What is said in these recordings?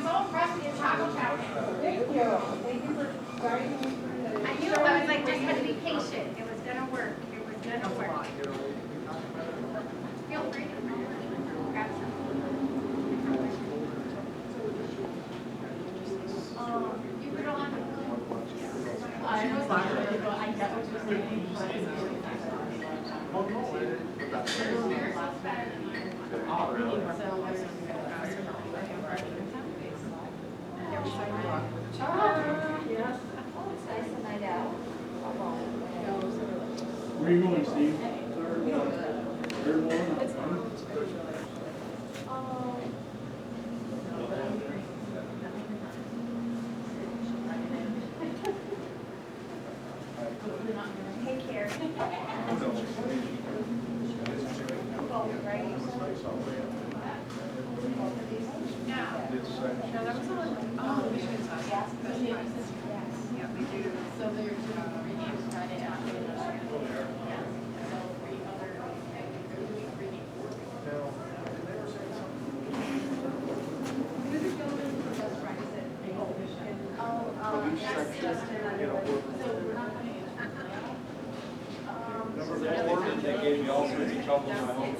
so impressed with your taco challenge. Thank you. Thank you for guiding me through that. I knew, I was like, just had to be patient. It was gonna work. It was gonna work. Feel free to grab some. You put on. I was laughing, but I get what you're saying. Yes. It's nice to night out. Where are you going, Steve? Third one? Take care. No, that was on Michigan side. Yes. Yeah, we do. So they're doing readings Friday afternoon. So 3 other, they're doing reading. Who's the gentleman who does practice at Michigan? That's Justin. So we're not going to They gave me all sorts of trouble in my home.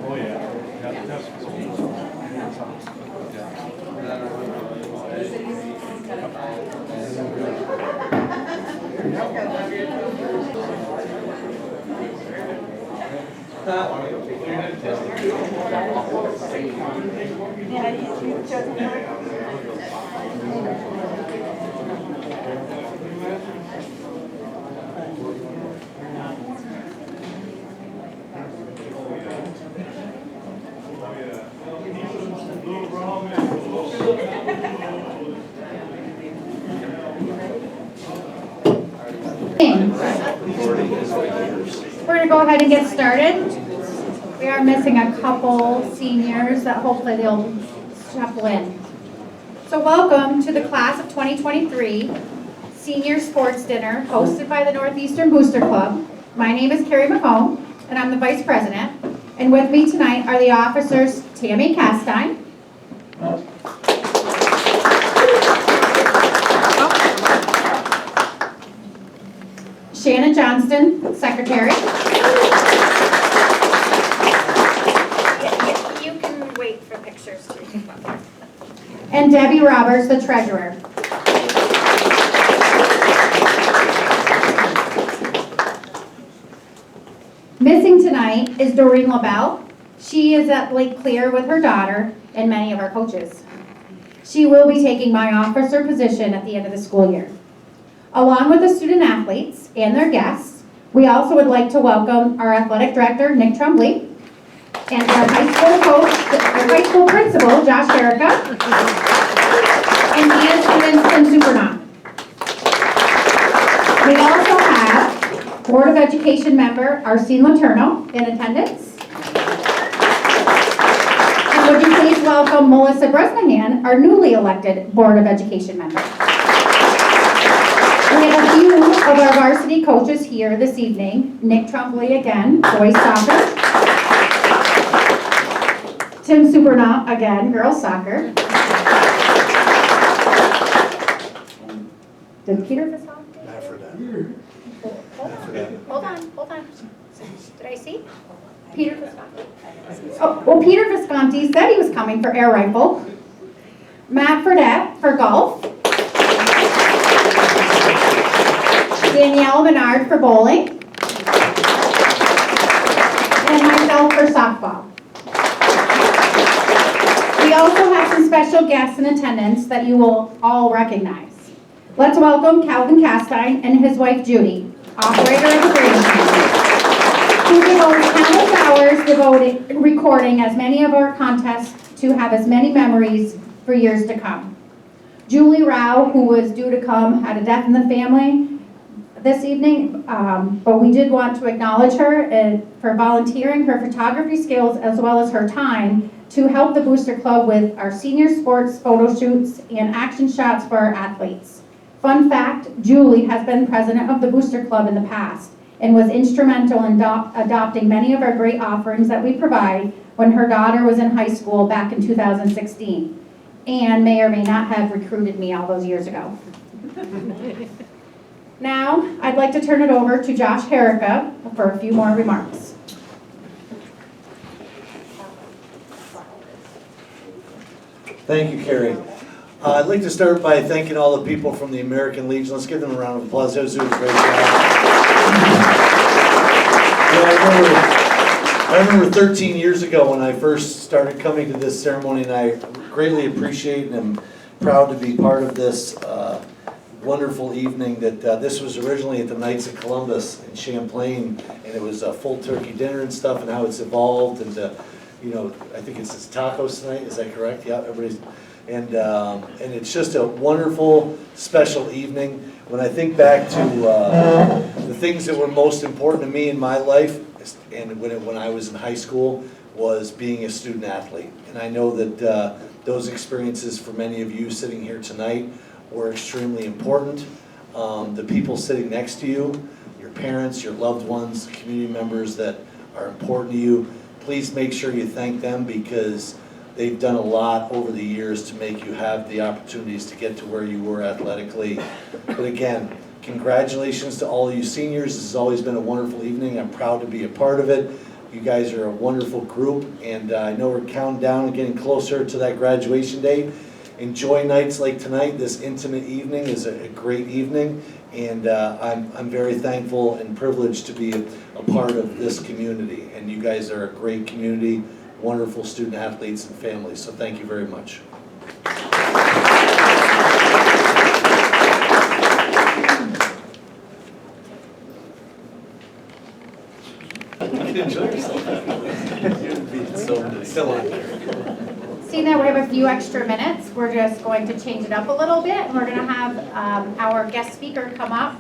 Oh, yeah. We're going to go ahead and get started. We are missing a couple seniors that hopefully they'll shuffle in. So welcome to the class of 2023 Senior Sports Dinner hosted by the Northeastern Booster Club. My name is Carrie McComb and I'm the Vice President. And with me tonight are the officers Tammy Castine, Shannon Johnston, Secretary. You can wait for pictures too. And Debbie Roberts, the Treasurer. Missing tonight is Doreen LaBelle. She is at Lake Clear with her daughter and many of our coaches. She will be taking my officer position at the end of the school year. Along with the student athletes and their guests, we also would like to welcome our athletic director, Nick Tremblay, and our high school coach, our high school principal, Josh Erica, and band students from Supernaut. We also have Board of Education member, Arsene Laterno, in attendance. And would you please welcome Melissa Bresnahan, our newly elected Board of Education member. We have a few of our varsity coaches here this evening. Nick Tremblay again, boys soccer. Tim Supernaut again, girls soccer. Did Peter Visconti? I forgot. Hold on. Did I see? Peter Visconti. Oh, well, Peter Visconti said he was coming for air rifle. Matt Fredette for golf. Danielle Menard for bowling. And myself for softball. We also have some special guests in attendance that you will all recognize. Let's welcome Calvin Castine and his wife Judy, operator of the Brady who devotes countless hours devoted recording as many of our contests to have as many memories for years to come. Julie Rao, who was due to come, had a death in the family this evening, but we did want to acknowledge her for volunteering her photography skills as well as her time to help the Booster Club with our senior sports photo shoots and action shots for our athletes. Fun fact, Julie has been president of the Booster Club in the past and was instrumental in adopting many of our great offerings that we provide when her daughter was in high school back in 2016, and may or may not have recruited me all those years ago. Now, I'd like to turn it over to Josh Herrica for a few more remarks. Thank you, Carrie. I'd like to start by thanking all the people from the American Legion. Let's give them a round of applause. Those who did a great job. I remember 13 years ago when I first started coming to this ceremony, and I greatly appreciate and am proud to be part of this wonderful evening. That this was originally at the Knights of Columbus in Champlain, and it was a full turkey dinner and stuff, and how it's evolved. And you know, I think it's tacos tonight. Is that correct? Yeah, everybody's. And it's just a wonderful, special evening. When I think back to the things that were most important to me in my life, and when I was in high school, was being a student athlete. And I know that those experiences for many of you sitting here tonight were extremely important. The people sitting next to you, your parents, your loved ones, community members that are important to you, please make sure you thank them, because they've done a lot over the years to make you have the opportunities to get to where you were athletically. But again, congratulations to all of you seniors. This has always been a wonderful evening. I'm proud to be a part of it. You guys are a wonderful group, and I know we're counting down and getting closer to that graduation date. Enjoy nights like tonight. This intimate evening is a great evening, and I'm very thankful and privileged to be a part of this community. And you guys are a great community, wonderful student athletes and families, so thank you very much. Enjoy yourself. You'd be so on there. Seeing that we have a few extra minutes, we're just going to change it up a little bit, and we're going to have our guest speaker come up.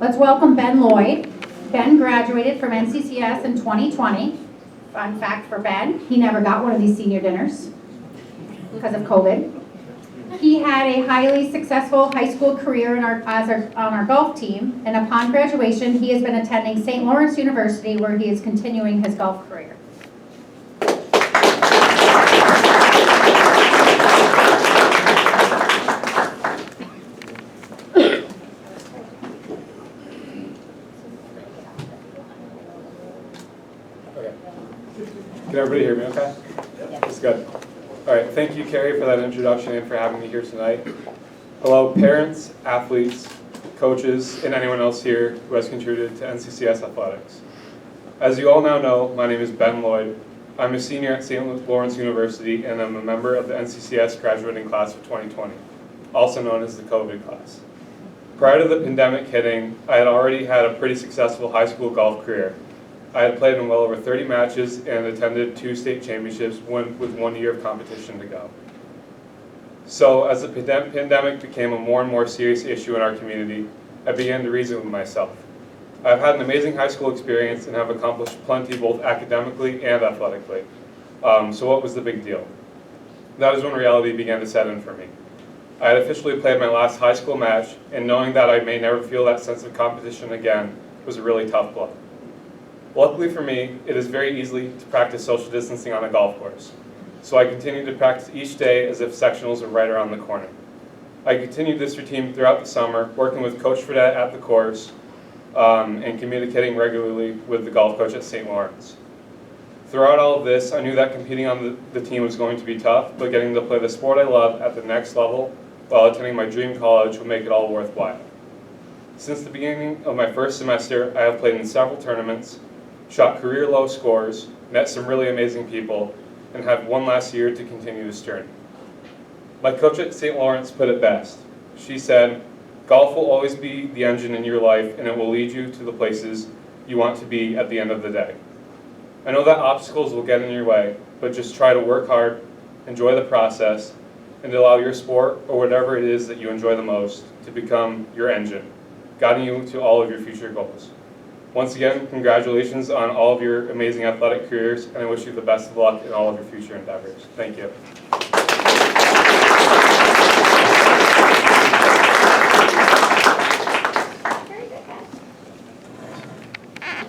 Let's welcome Ben Lloyd. Ben graduated from NCCS in 2020. Fun fact for Ben, he never got one of these senior dinners because of COVID. He had a highly successful high school career on our golf team, and upon graduation, he has been attending St. Lawrence University, where he is continuing his golf career. Can everybody hear me okay? That's good. All right, thank you, Carrie, for that introduction and for having me here tonight. Hello, parents, athletes, coaches, and anyone else here who has contributed to NCCS athletics. As you all now know, my name is Ben Lloyd. I'm a senior at St. Lawrence University, and I'm a member of the NCCS graduating class of 2020, also known as the COVID class. Prior to the pandemic hitting, I had already had a pretty successful high school golf career. I had played in well over 30 matches and attended 2 state championships with 1 year of competition to go. So as the pandemic became a more and more serious issue in our community, I began to reason with myself. I've had an amazing high school experience and have accomplished plenty both academically and athletically. So what was the big deal? That is when reality began to set in for me. I had officially played my last high school match, and knowing that I may never feel that sense of competition again was a really tough blow. Luckily for me, it is very easy to practice social distancing on a golf course. So I continued to practice each day as if sectionals were right around the corner. I continued this routine throughout the summer, working with Coach Fredette at the course and communicating regularly with the golf coach at St. Lawrence. Throughout all of this, I knew that competing on the team was going to be tough, but getting to play the sport I love at the next level while attending my dream college would make it all worthwhile. Since the beginning of my first semester, I have played in several tournaments, shot career low scores, met some really amazing people, and have one last year to continue this journey. My coach at St. Lawrence put it best. She said, "Golf will always be the engine in your life, and it will lead you to the places you want to be at the end of the day. I know that obstacles will get in your way, but just try to work hard, enjoy the process, and allow your sport, or whatever it is that you enjoy the most, to become your engine, guiding you to all of your future goals." Once again, congratulations on all of your amazing athletic careers, and I wish you the best of luck in all of your future endeavors. Thank you.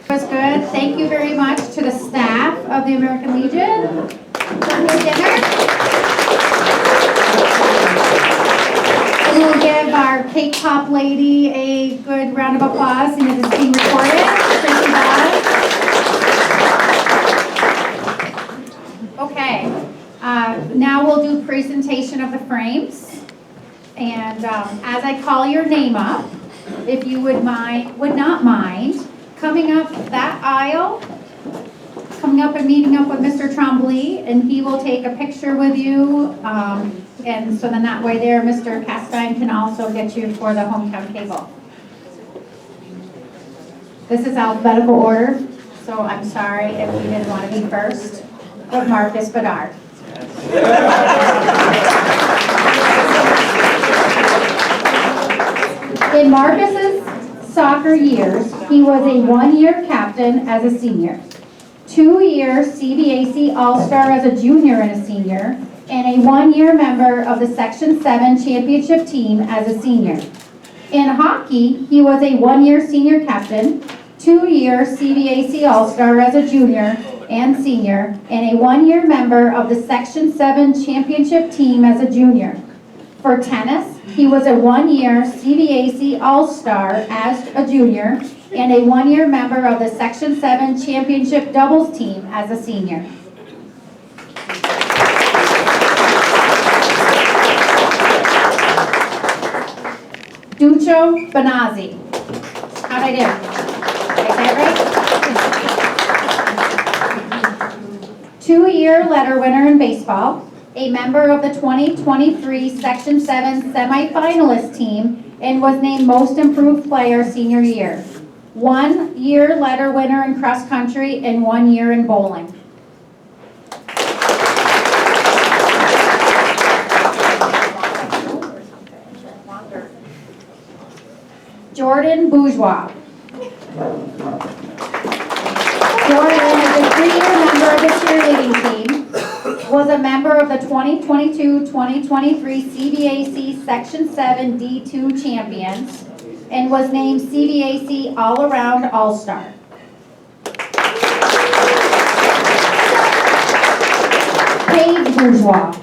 Was good. Thank you very much to the staff of the American Legion for your dinner. And we'll give our cake pop lady a good round of applause, and it is being recorded. Thank you, Bob. Okay, now we'll do presentation of the frames. And as I call your name up, if you would not mind coming up that aisle, coming up and meeting up with Mr. Trombley, and he will take a picture with you. And so then that way there, Mr. Castine can also get you for the hometown cable. This is alphabetical order, so I'm sorry if you didn't want to be first. But Marcus Bedard. In Marcus's soccer years, he was a one-year captain as a senior, 2-year CVAC All-Star as a junior and a senior, and a one-year member of the Section 7 championship team as a senior. In hockey, he was a one-year senior captain, 2-year CVAC All-Star as a junior and senior, and a one-year member of the Section 7 championship team as a junior. For tennis, he was a one-year CVAC All-Star as a junior and a one-year member of the Section 7 championship doubles team as a senior. Ducho Benazzi. How'd I do? Did I say it right? 2-year letter winner in baseball, a member of the 2023 Section 7 semifinalist team, and was named Most Improved Player senior year. 1-year letter winner in cross country and 1 year in bowling. Jordan Bourgeois. Jordan is a 3-year member of the cheerleading team, was a member of the 2022-2023 CVAC Section 7 D2 champions, and was named CVAC All-Around All-Star. Paige Bourgeois.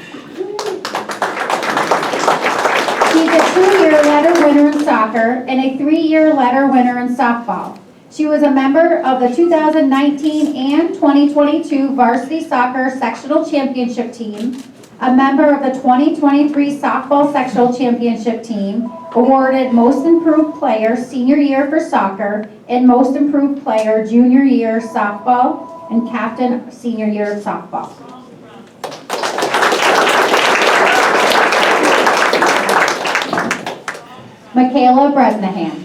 She's a 2-year letter winner in soccer and a 3-year letter winner in softball. She was a member of the 2019 and 2022 varsity soccer sectional championship team, a member of the 2023 softball sectional championship team, awarded Most Improved Player senior year for soccer and Most Improved Player junior year softball, and captain senior year softball. Michaela Bresnahan.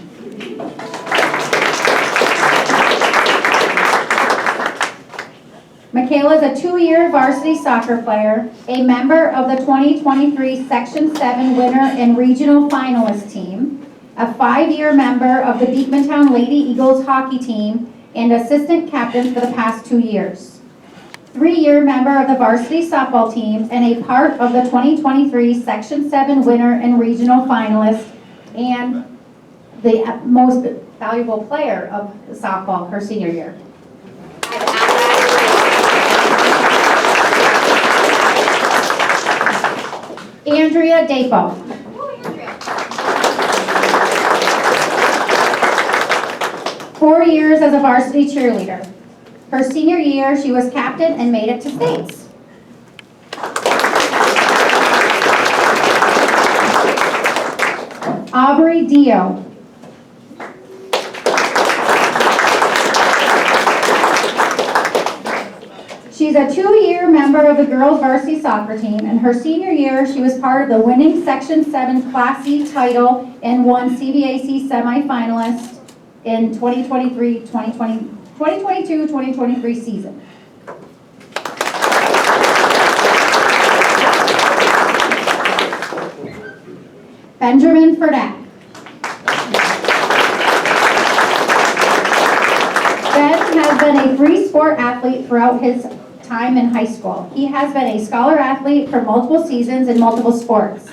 Michaela is a 2-year varsity soccer player, a member of the 2023 Section 7 winner and regional finalist team, a 5-year member of the Beekmantown Lady Eagles hockey team, and assistant captain for the past 2 years. 3-year member of the varsity softball team and a part of the 2023 Section 7 winner and regional finalist, and the most valuable player of softball her senior year. Andrea Dapo. 4 years as a varsity cheerleader. Her senior year, she was captain and made it to states. Aubrey Dio. She's a 2-year member of the girls varsity soccer team. In her senior year, she was part of the winning Section 7 Class C title and won CVAC semifinalist in 2022-2023 season. Benjamin Furdak. Ben has been a free sport athlete throughout his time in high school. He has been a scholar athlete for multiple seasons in multiple sports.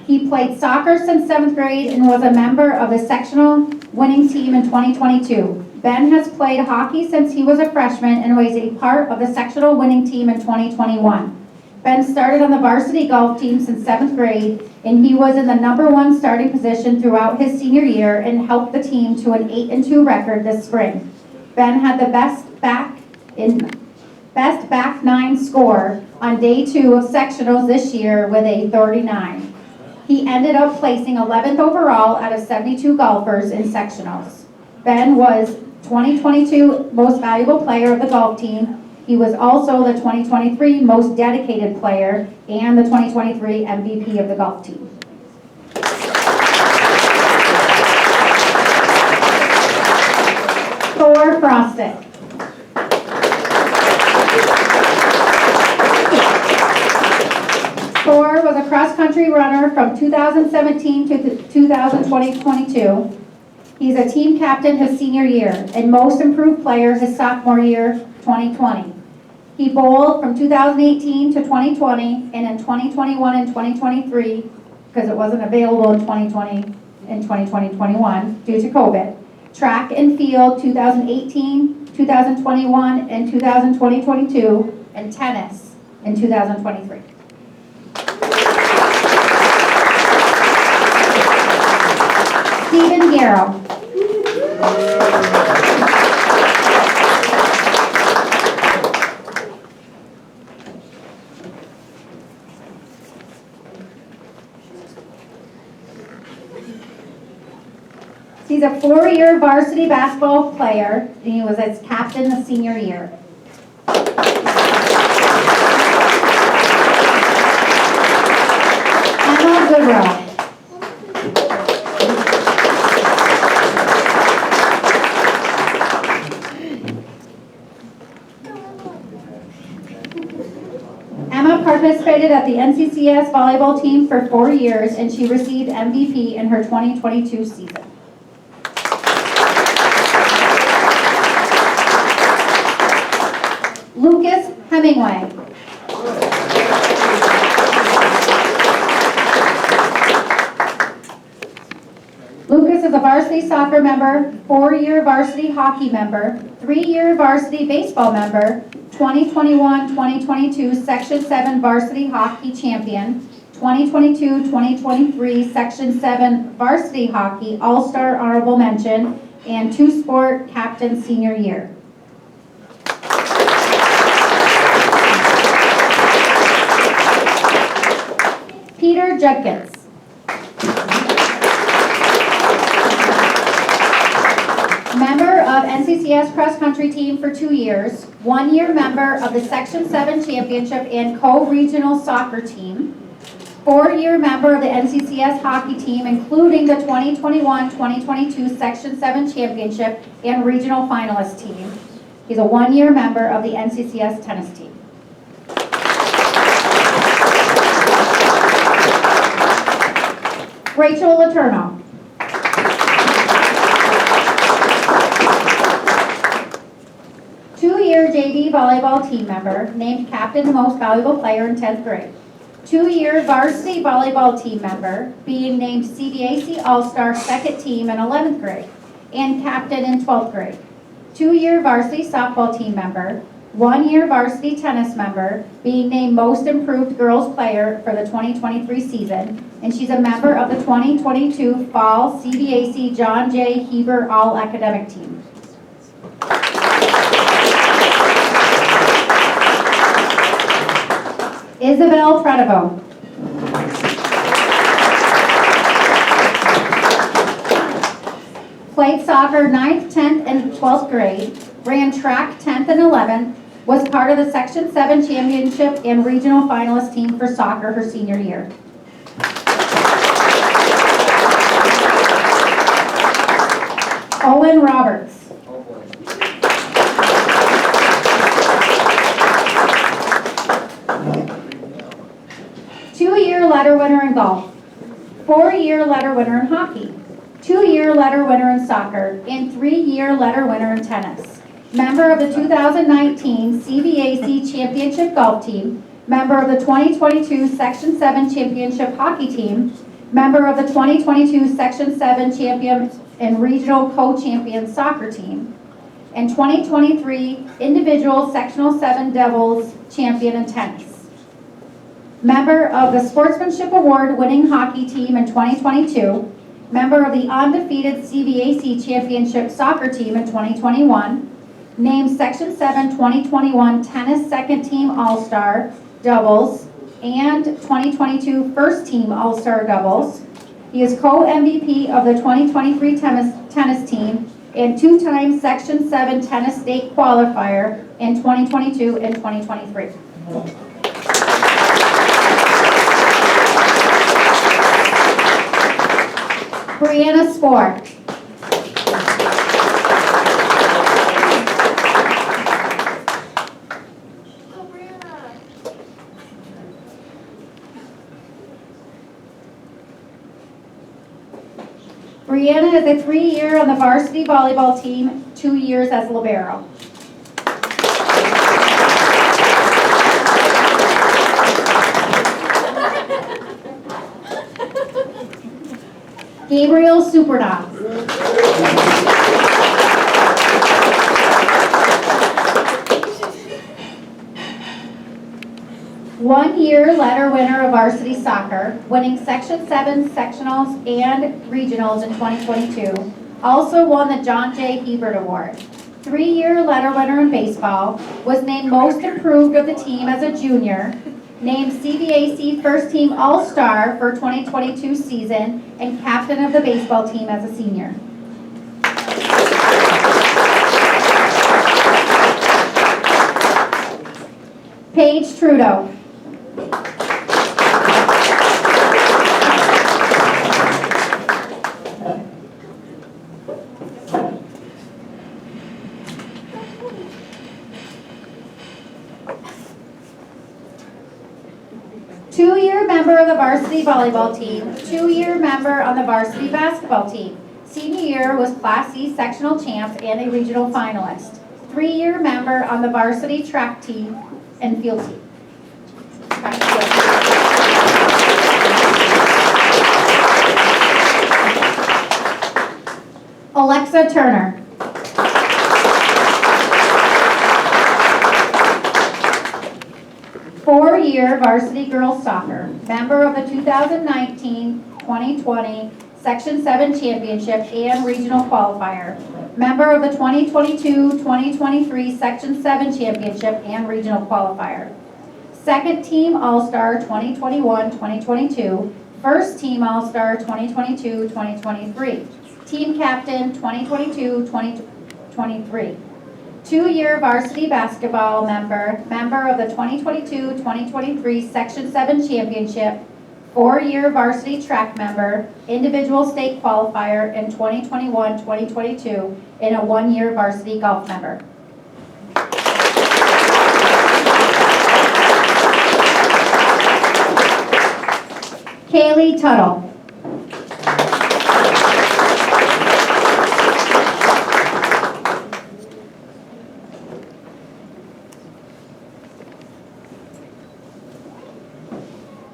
He played soccer since 7th grade and was a member of the sectional winning team in 2022. Ben has played hockey since he was a freshman and was a part of the sectional winning team in 2021. Ben started on the varsity golf team since 7th grade, and he was in the #1 starting position throughout his senior year and helped the team to an 8-2 record this spring. Ben had the best back 9 score on day 2 of sectionals this year with a 39. He ended up placing 11th overall out of 72 golfers in sectionals. Ben was 2022 Most Valuable Player of the golf team. He was also the 2023 Most Dedicated Player and the 2023 MVP of the golf team. Thor Frosted. Thor was a cross-country runner from 2017 to 2022. He's a team captain his senior year and most improved player his sophomore year, 2020. He bowled from 2018 to 2020 and in 2021 and 2023, because it wasn't available in 2020 and 2021 due to COVID. Track and field 2018, 2021, and 2022, and tennis in 2023. Stephen Garrow. He's a 4-year varsity basketball player, and he was its captain the senior year. Emma Goodrow. Emma participated at the NCCS volleyball team for 4 years, and she received MVP in her 2022 season. Lucas Hemingway. Lucas is a varsity soccer member, 4-year varsity hockey member, 3-year varsity baseball member, 2021-2022 Section 7 varsity hockey champion, 2022-2023 Section 7 varsity hockey all-star honorable mention, and 2-sport captain senior year. Peter Judkins. Member of NCCS cross country team for 2 years, 1-year member of the Section 7 championship and co-regional soccer team, 4-year member of the NCCS hockey team, including the 2021-2022 Section 7 championship and regional finalist team. He's a 1-year member of the NCCS tennis team. Rachel Letourneau. Two-year JV volleyball team member, named captain most valuable player in 10th grade. 2-year varsity volleyball team member, being named CVAC All-Star second team in 11th grade, and captain in 12th grade. 2-year varsity softball team member, 1-year varsity tennis member, being named most improved girls player for the 2023 season, and she's a member of the 2022 Fall CVAC John J. Heber All-Academic Team. Isabel Predivo. Played soccer 9th, 10th, and 12th grade, ran track 10th and 11th, Was part of the Section 7 championship and regional finalist team for soccer her senior year. Owen Roberts. Two-year letter winner in golf. 4-year letter winner in hockey. 2-year letter winner in soccer. And 3-year letter winner in tennis. Member of the 2019 CVAC Championship Golf Team. Member of the 2022 Section 7 Championship Hockey Team. Member of the 2022 Section 7 Champion and Regional Co-Champion Soccer Team. And 2023 Individual Sectional 7 Devils Champion in Tennis. Member of the Sportsmanship Award winning hockey team in 2022. Member of the undefeated CVAC Championship Soccer Team in 2021. Named Section 7 2021 Tennis Second Team All-Star Doubles and 2022 First Team All-Star Doubles. He is co-MVP of the 2023 tennis team and 2-time Section 7 Tennis State Qualifier in 2022 and 2023. Brianna Spoor. Brianna is a 3-year on the varsity volleyball team, 2 years as libero. Gabriel Supernoff. One-year letter winner of varsity soccer, winning Section 7 sectionals and regionals in 2022. Also won the John J. Hebert Award. 3-year letter winner in baseball, was named most improved of the team as a junior, named CVAC First Team All-Star for 2022 season, and captain of the baseball team as a senior. Paige Trudeau. Two-year member of the varsity volleyball team, 2-year member on the varsity basketball team. Senior year was Class C sectional champs and a regional finalist. 3-year member on the varsity track team and field team. Alexa Turner. Four-year varsity girls soccer, member of the 2019-2020 Section 7 Championship and Regional Qualifier, member of the 2022-2023 Section 7 Championship and Regional Qualifier, Second Team All-Star 2021-2022, First Team All-Star 2022-2023, Team Captain 2022-2023. 2-year varsity basketball member of the 2022-2023 Section 7 Championship, 4-year varsity track member, individual state qualifier in 2021-2022, and a 1-year varsity golf member. Kaylee Tuttle.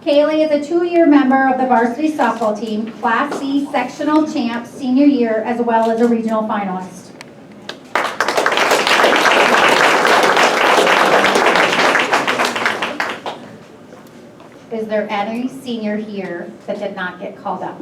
Kaylee is a 2-year member of the varsity softball team, Class C sectional champ senior year, as well as a regional finalist. Is there any senior here that did not get called up?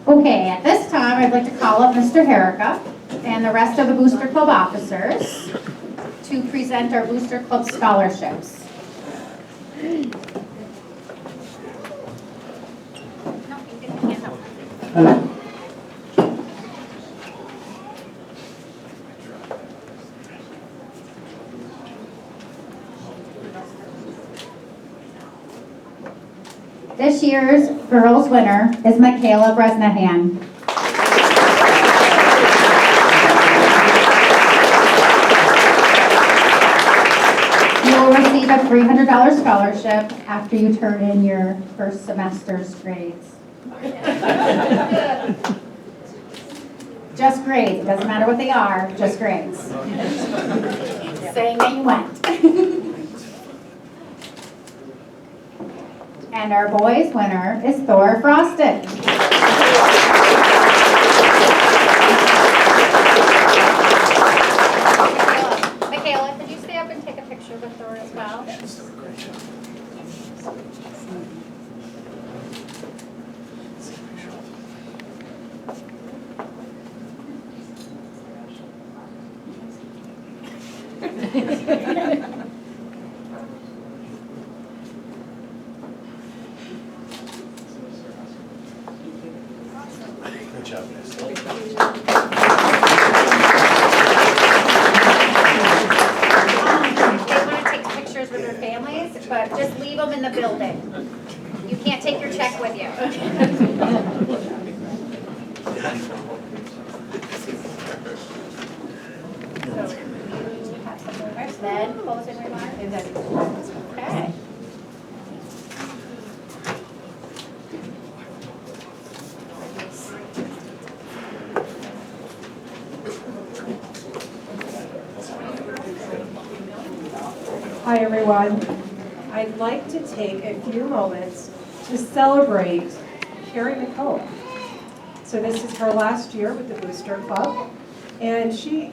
Okay, at this time, I'd like to call up Mr. Herrica and the rest of the Booster Club officers to present our Booster Club scholarships. This year's girls winner is Michaela Bresnahan. You will receive a $300 scholarship after you turn in your first semester's grades. Just grades, it doesn't matter what they are, just grades. Saying that you went. And our boys winner is Thor Frosted. Michaela, could you stay up and take a picture with Thor as well? Good job, guys. They want to take pictures with their families, but just leave them in the building. You can't take your check with you. Then closing remarks. Okay. Hi, everyone. I'd like to take a few moments to celebrate Carrie McComb. So this is her last year with the Booster Club, and she's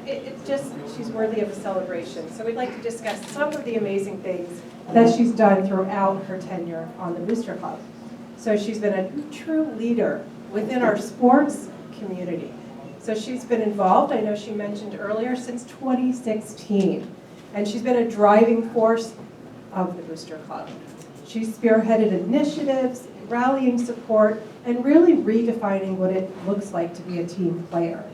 worthy of a celebration. So we'd like to discuss some of the amazing things that she's done throughout her tenure on the Booster Club. So she's been a true leader within our sports community. So she's been involved, I know she mentioned earlier, since 2016. And she's been a driving force of the Booster Club. She's spearheaded initiatives, rallying support, and really redefining what it looks like to be a team player.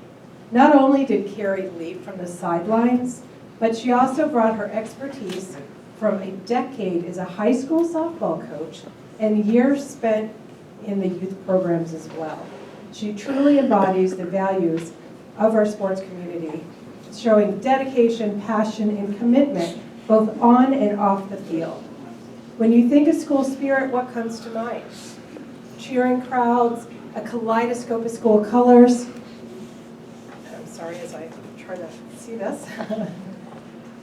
Not only did Carrie lead from the sidelines, but she also brought her expertise from a decade as a high school softball coach and years spent in the youth programs as well. She truly embodies the values of our sports community, showing dedication, passion, and commitment both on and off the field. When you think of school spirit, what comes to mind? Cheering crowds, a kaleidoscope of school colors. I'm sorry as I try to see this.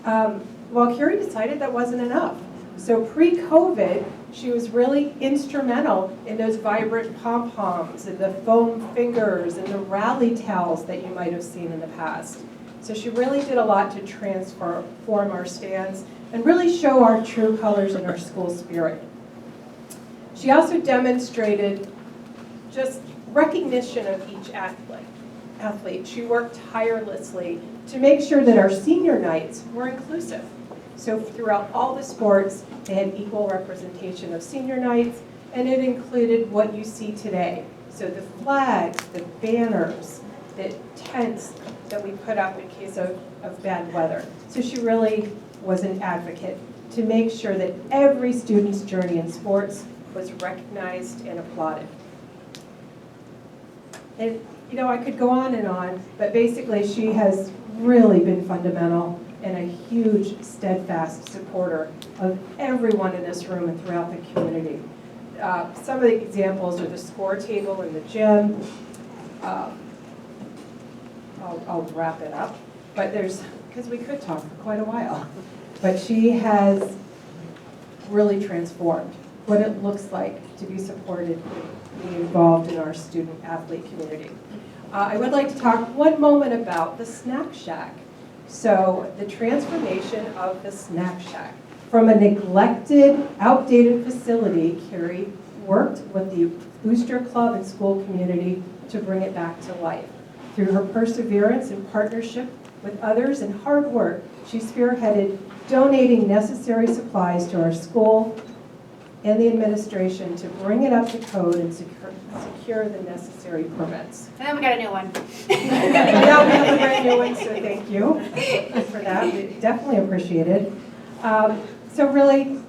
Well, Carrie decided that wasn't enough. So pre-COVID, she was really instrumental in those vibrant pom-poms and the foam fingers and the rally towels that you might have seen in the past. So she really did a lot to transform our stands and really show our true colors and our school spirit. She also demonstrated just recognition of each athlete. She worked tirelessly to make sure that our senior nights were inclusive. So throughout all the sports, they had equal representation of senior nights, and it included what you see today. So the flags, the banners, the tents that we put up in case of bad weather. So she really was an advocate to make sure that every student's journey in sports was recognized and applauded. And I could go on, but basically she has really been fundamental and a huge, steadfast supporter of everyone in this room and throughout the community. Some of the examples are the score table in the gym. I'll wrap it up, but because we could talk for quite a while. But she has really transformed what it looks like to be supported, being involved in our student athlete community. I would like to talk one moment about the Snack Shack. So the transformation of the Snack Shack from a neglected, outdated facility, Carrie worked with the Booster Club and school community to bring it back to life. Through her perseverance and partnership with others and hard work, she spearheaded donating necessary supplies to our school and the administration to bring it up to code and secure the necessary permits. And then we got a new one. Now we have a brand new one, so thank you for that. We definitely appreciate it. So really,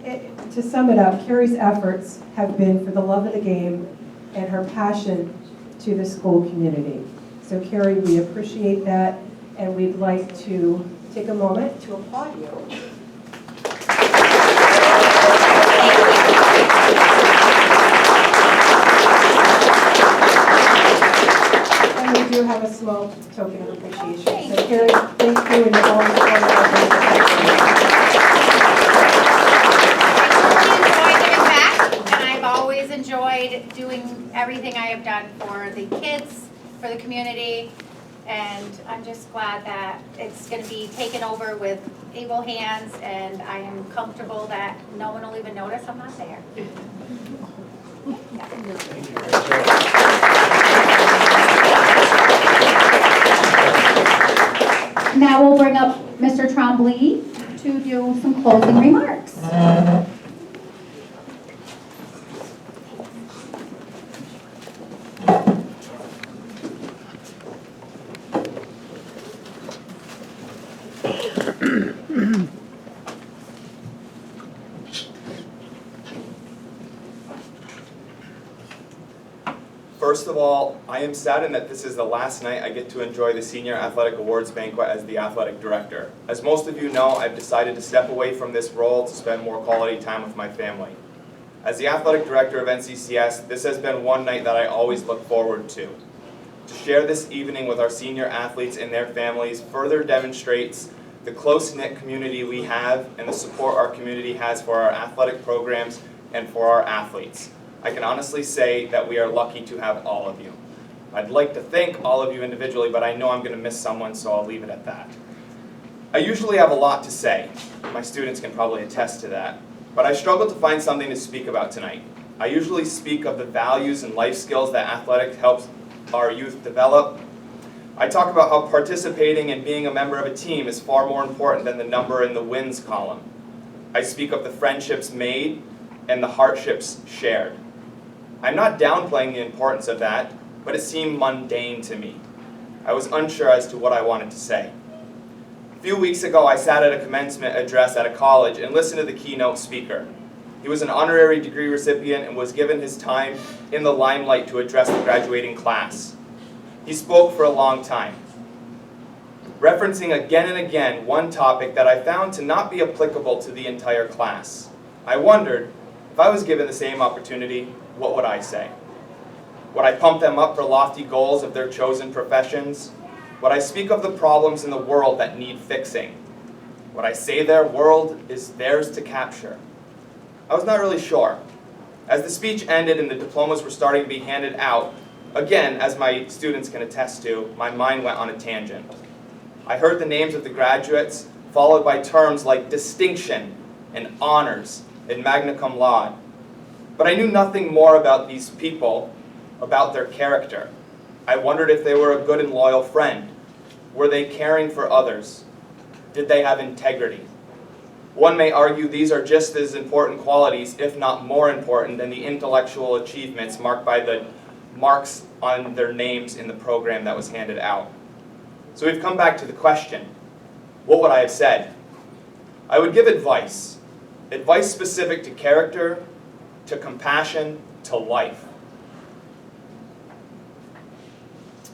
to sum it up, Carrie's efforts have been for the love of the game and her passion to the school community. So Carrie, we appreciate that, and we'd like to take a moment to applaud you. And we do have a small token of appreciation. So Carrie, thank you and all the Enjoyed doing everything I have done for the kids, for the community, and I'm just glad that it's going to be taken over with able hands, and I am comfortable that no one will even notice I'm not there. Now we'll bring up Mr. Trombley to do some closing remarks. First of all, I am saddened that this is the last night I get to enjoy the Senior Athletic Awards Banquet as the athletic director. As most of you know, I've decided to step away from this role to spend more quality time with my family. As the athletic director of NCCS, this has been one night that I always look forward to. To share this evening with our senior athletes and their families further demonstrates the close-knit community we have and the support our community has for our athletic programs and for our athletes. I can honestly say that we are lucky to have all of you. I'd like to thank all of you individually, but I know I'm going to miss someone, so I'll leave it at that. I usually have a lot to say. My students can probably attest to that. But I struggle to find something to speak about tonight. I usually speak of the values and life skills that athletics helps our youth develop. I talk about how participating and being a member of a team is far more important than the number in the wins column. I speak of the friendships made and the hardships shared. I'm not downplaying the importance of that, but it seemed mundane to me. I was unsure as to what I wanted to say. A few weeks ago, I sat at a commencement address at a college and listened to the keynote speaker. He was an honorary degree recipient and was given his time in the limelight to address the graduating class. He spoke for a long time, referencing again and again one topic that I found to not be applicable to the entire class. I wondered, if I was given the same opportunity, what would I say? Would I pump them up for lofty goals of their chosen professions? Would I speak of the problems in the world that need fixing? Would I say their world is theirs to capture? I was not really sure. As the speech ended and the diplomas were starting to be handed out, again, as my students can attest to, my mind went on a tangent. I heard the names of the graduates, followed by terms like distinction and honors and magna cum laude. But I knew nothing more about these people, about their character. I wondered if they were a good and loyal friend. Were they caring for others? Did they have integrity? One may argue these are just as important qualities, if not more important, than the intellectual achievements marked by the marks on their names in the program that was handed out. So we've come back to the question, what would I have said? I would give advice. Advice specific to character, to compassion, to life.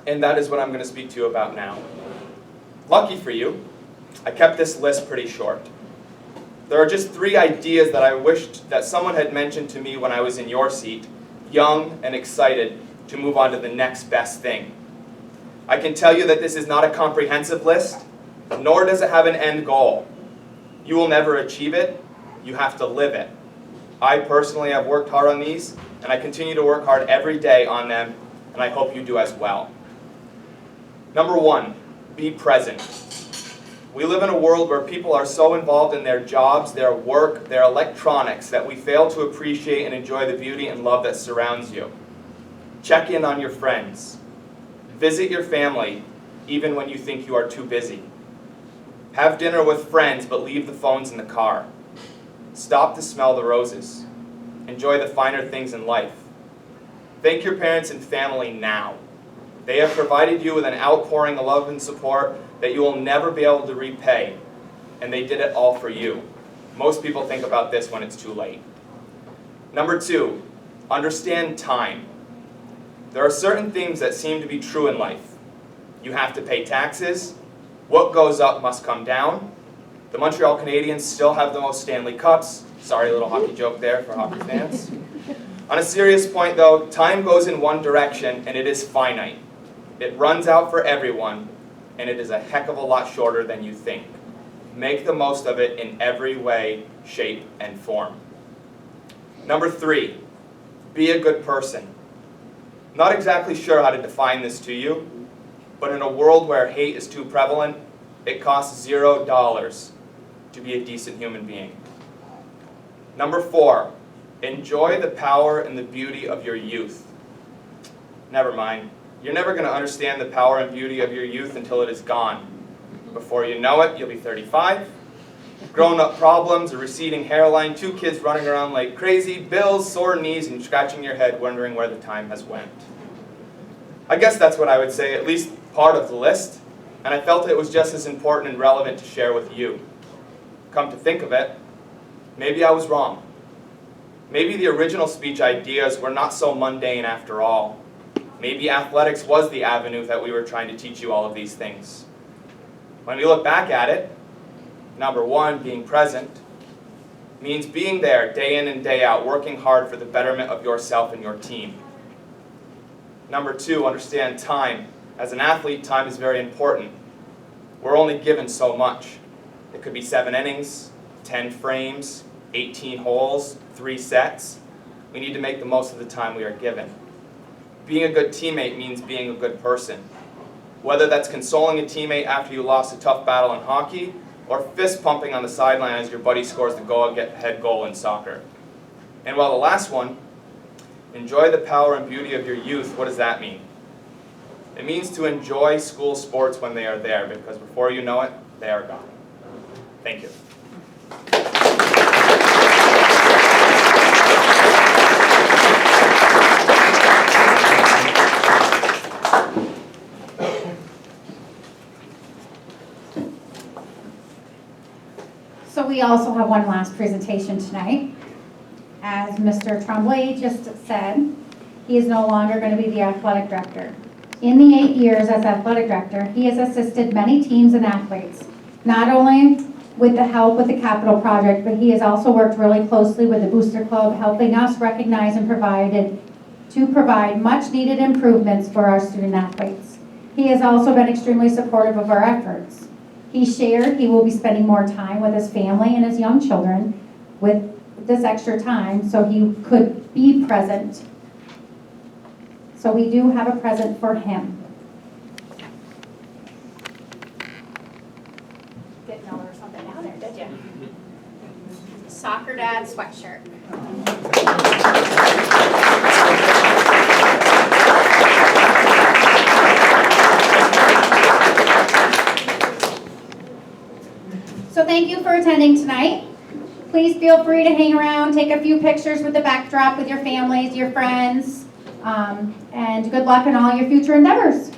And that is what I'm going to speak to you about now. Lucky for you, I kept this list pretty short. There are just 3 ideas that I wished that someone had mentioned to me when I was in your seat, young and excited to move on to the next best thing. I can tell you that this is not a comprehensive list, nor does it have an end goal. You will never achieve it, you have to live it. I personally have worked hard on these, and I continue to work hard every day on them, and I hope you do as well. Number 1, be present. We live in a world where people are so involved in their jobs, their work, their electronics, that we fail to appreciate and enjoy the beauty and love that surrounds you. Check in on your friends. Visit your family, even when you think you are too busy. Have dinner with friends, but leave the phones in the car. Stop to smell the roses. Enjoy the finer things in life. Thank your parents and family now. They have provided you with an outpouring of love and support that you will never be able to repay, and they did it all for you. Most people think about this when it's too late. Number 2, understand time. There are certain things that seem to be true in life. You have to pay taxes. What goes up must come down. The Montreal Canadiens still have the most Stanley Cups. Sorry, a little hockey joke there for hockey fans. On a serious point though, time goes in one direction and it is finite. It runs out for everyone, and it is a heck of a lot shorter than you think. Make the most of it in every way, shape, and form. Number 3, be a good person. Not exactly sure how to define this to you, but in a world where hate is too prevalent, it costs $0 to be a decent human being. Number 4, enjoy the power and the beauty of your youth. Never mind. You're never going to understand the power and beauty of your youth until it is gone. Before you know it, you'll be 35. Grown-up problems, a receding hairline, 2 kids running around like crazy, bills, sore knees, and scratching your head wondering where the time has went. I guess that's what I would say, at least part of the list, and I felt it was just as important and relevant to share with you. Come to think of it, maybe I was wrong. Maybe the original speech ideas were not so mundane after all. Maybe athletics was the avenue that we were trying to teach you all of these things. When we look back at it, number 1, being present, means being there day in and day out, working hard for the betterment of yourself and your team. Number 2, understand time. As an athlete, time is very important. We're only given so much. It could be 7 innings, 10 frames, 18 holes, 3 sets. We need to make the most of the time we are given. Being a good teammate means being a good person. Whether that's consoling a teammate after you lost a tough battle in hockey, or fist pumping on the sideline as your buddy scores the go-ahead goal in soccer. And while the last one, enjoy the power and beauty of your youth, what does that mean? It means to enjoy school sports when they are there, because before you know it, they are gone. Thank you. So we also have one last presentation tonight. As Mr. Tremblay just said, he is no longer going to be the athletic director. In the 8 years as athletic director, he has assisted many teams and athletes, not only with the help with the capital project, but he has also worked really closely with the Booster Club, helping us recognize and provide much needed improvements for our student athletes. He has also been extremely supportive of our efforts. He shared he will be spending more time with his family and his young children with this extra time so he could be present. So we do have a present for him. Didn't know there was something down there, did you? Soccer dad sweatshirt. So thank you for attending tonight. Please feel free to hang around, take a few pictures with the backdrop with your families, your friends, and good luck in all your future endeavors.